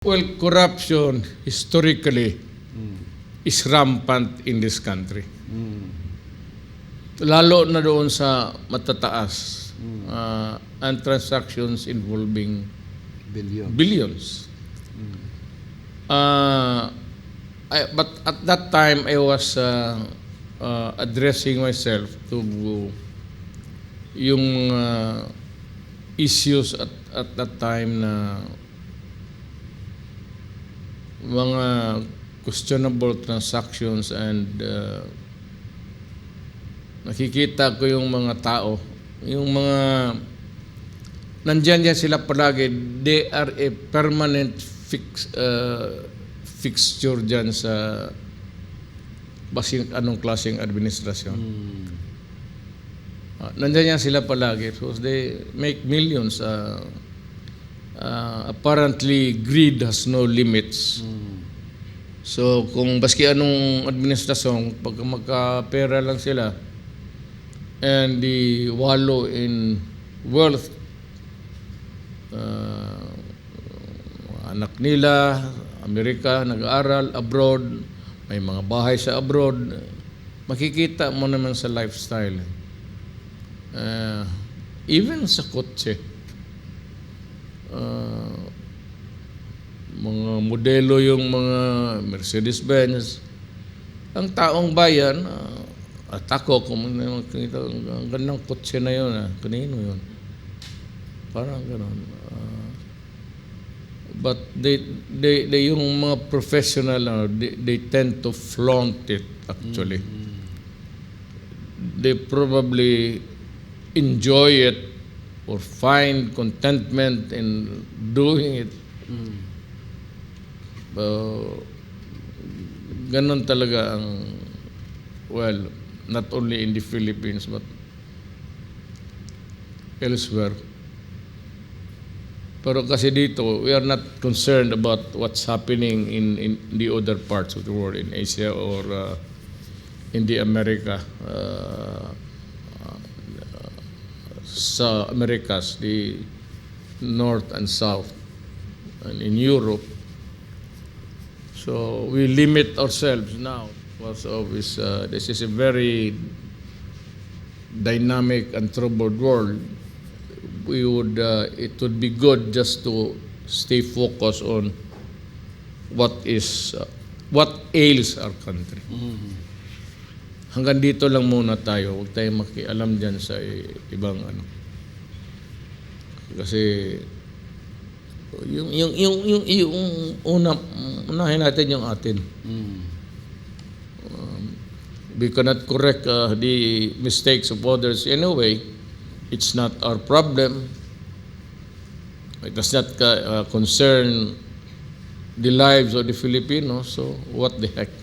Well, corruption historically is rampant in this country. Lalo na doon sa matataas and transactions involving billions. But at that time, I was addressing myself to yung issues at that time na mga questionable transactions and nakikita ko yung mga tao, yung mga nandyan sila palagi, they are a permanent fixture dyan sa basing anong klaseng administrasyon. Nandyan sila palagi, so they make millions. Apparently, greed has no limits. So, kung baski anong administrasyon, pag magkapera lang sila, and the wallow in wealth, anak nila, Amerika, nag-aaral, abroad, may mga bahay sa abroad, makikita mo naman sa lifestyle. Even sa kotse, mga modelo yung mga Mercedes-Benz. Ang taong bayan, at ako, kung makikita, ang gandang kotse na yun, kanino yun? Parang gano'n. But they yung mga professional, they tend to flaunt it actually. They probably enjoy it or find contentment in doing it. Ganon talaga ang, well, not only in the Philippines but elsewhere. Pero kasi dito, we are not concerned about what's happening in the other parts of the world, in Asia or in the America. Sa Americas, the North and South, and in Europe. So we limit ourselves now because of this is a very dynamic and troubled world. It would be good just to stay focused on what ails our country. Hanggang dito lang muna tayo. Huwag tayong makialam dyan sa ibang ano. Kasi yung unahin natin yung atin. We cannot correct the mistakes of others anyway. It's not our problem. It does not concern the lives of the Filipinos. So what the heck?